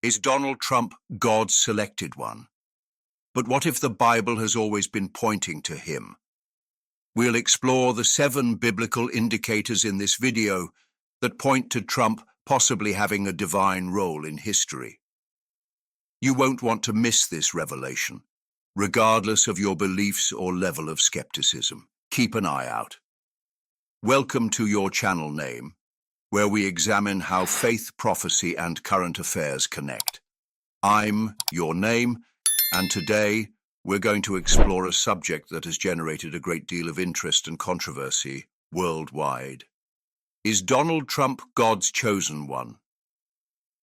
Is Donald Trump God's selected one? But what if the Bible has always been pointing to him? We'll explore the 7 biblical indicators in this video that point to Trump possibly having a divine role in history. You won't want to miss this revelation, regardless of your beliefs or level of skepticism. Keep an eye out. Welcome to your channel name, where we examine how faith, prophecy, and current affairs connect. I'm your name, and today we're going to explore a subject that has generated a great deal of interest and controversy worldwide. Is Donald Trump God's chosen one?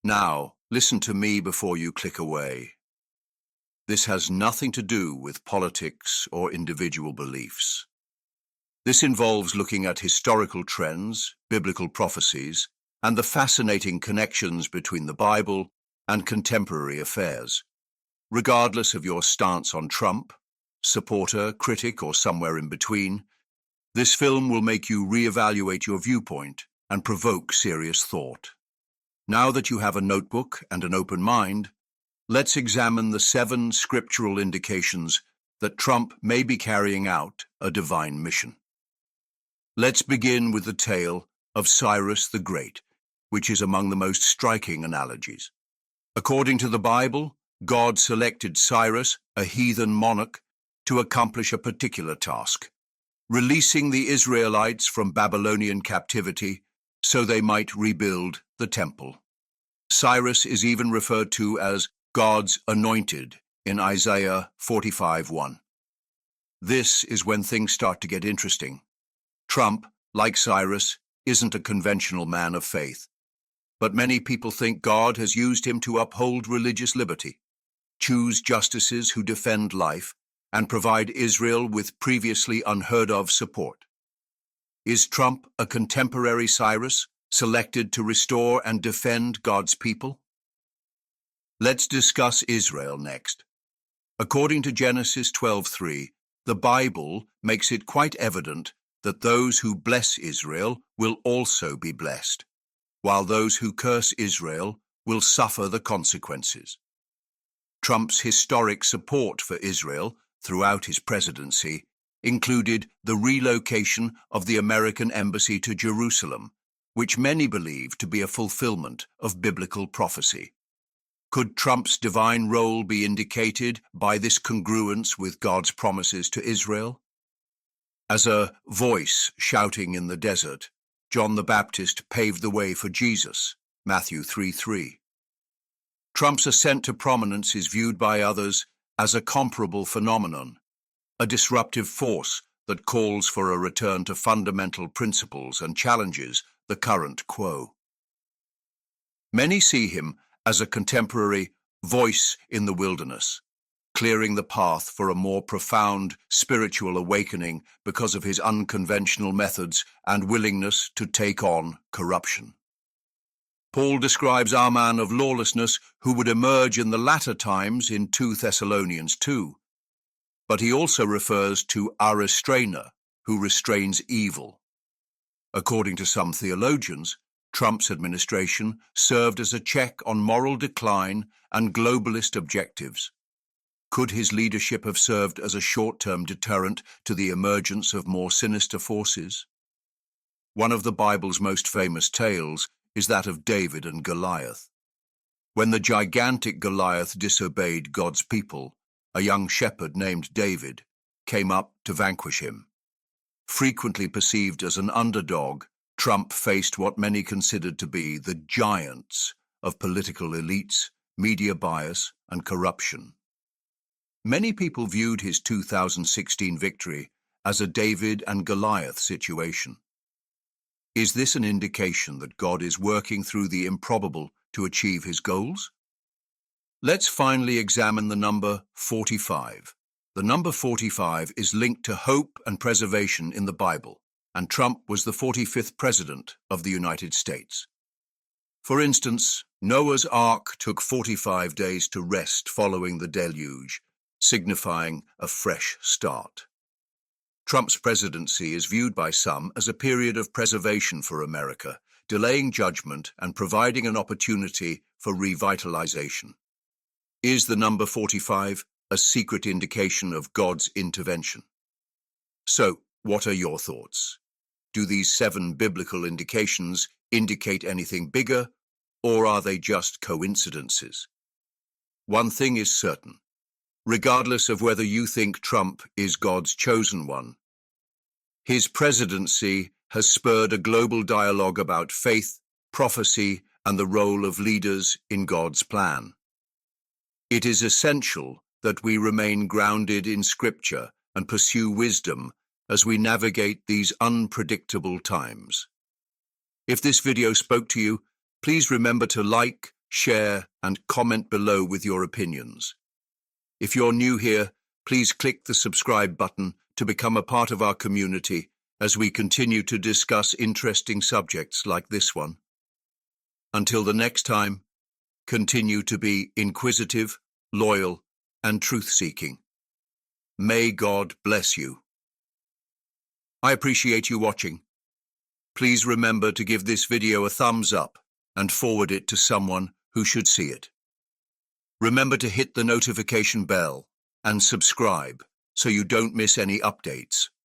Now, listen to me before you click away. This has nothing to do with politics or individual beliefs. This involves looking at historical trends, biblical prophecies, and the fascinating connections between the Bible and contemporary affairs. Regardless of your stance on Trump, supporter, critic, or somewhere in between, this film will make you reevaluate your viewpoint and provoke serious thought. Now that you have a notebook and an open mind, let's examine the 7 scriptural indications that Trump may be carrying out a divine mission. Let's begin with the tale of Cyrus the Great, which is among the most striking analogies. According to the Bible, God selected Cyrus, a heathen monarch, to accomplish a particular task, releasing the Israelites from Babylonian captivity so they might rebuild the temple. Cyrus is even referred to as God's anointed in Isaiah 45:1. This is when things start to get interesting. Trump, like Cyrus, isn't a conventional man of faith, but many people think God has used him to uphold religious liberty, choose justices who defend life, and provide Israel with previously unheard-of support. Is Trump a contemporary Cyrus, selected to restore and defend God's people? Let's discuss Israel next. According to Genesis 12:3, the Bible makes it quite evident that those who bless Israel will also be blessed, while those who curse Israel will suffer the consequences. Trump's historic support for Israel throughout his presidency included the relocation of the American embassy to Jerusalem, which many believe to be a fulfillment of biblical prophecy. Could Trump's divine role be indicated by this congruence with God's promises to Israel? As a voice shouting in the desert, John the Baptist paved the way for Jesus, Matthew 3:3. Trump's ascent to prominence is viewed by others as a comparable phenomenon, a disruptive force that calls for a return to fundamental principles and challenges the current quo. Many see him as a contemporary voice in the wilderness, clearing the path for a more profound spiritual awakening because of his unconventional methods and willingness to take on corruption. Paul describes our man of lawlessness who would emerge in the latter times in 2 Thessalonians 2, but he also refers to our restrainer who restrains evil. According to some theologians, Trump's administration served as a check on moral decline and globalist objectives. Could his leadership have served as a short-term deterrent to the emergence of more sinister forces? One of the Bible's most famous tales is that of David and Goliath. When the gigantic Goliath disobeyed God's people, a young shepherd named David came up to vanquish him. Frequently perceived as an underdog, Trump faced what many considered to be the giants of political elites, media bias, and corruption. Many people viewed his 2016 victory as a David and Goliath situation. Is this an indication that God is working through the improbable to achieve his goals? Let's finally examine the number 45. The number 45 is linked to hope and preservation in the Bible, and Trump was the 45th president of the United States. For instance, Noah's Ark took 45 days to rest following the deluge, signifying a fresh start. Trump's presidency is viewed by some as a period of preservation for America, delaying judgment and providing an opportunity for revitalization. Is the number 45 a secret indication of God's intervention? So, what are your thoughts? Do these 7 biblical indications indicate anything bigger, or are they just coincidences? One thing is certain. Regardless of whether you think Trump is God's chosen one, his presidency has spurred a global dialogue about faith, prophecy, and the role of leaders in God's plan. It is essential that we remain grounded in Scripture and pursue wisdom as we navigate these unpredictable times. If this video spoke to you, please remember to like, share, and comment below with your opinions. If you're new here, please click the subscribe button to become a part of our community as we continue to discuss interesting subjects like this one. Until the next time, continue to be inquisitive, loyal, and truth-seeking. May God bless you. I appreciate you watching. Please remember to give this video a thumbs up and forward it to someone who should see it. Remember to hit the notification bell and subscribe so you don't miss any updates.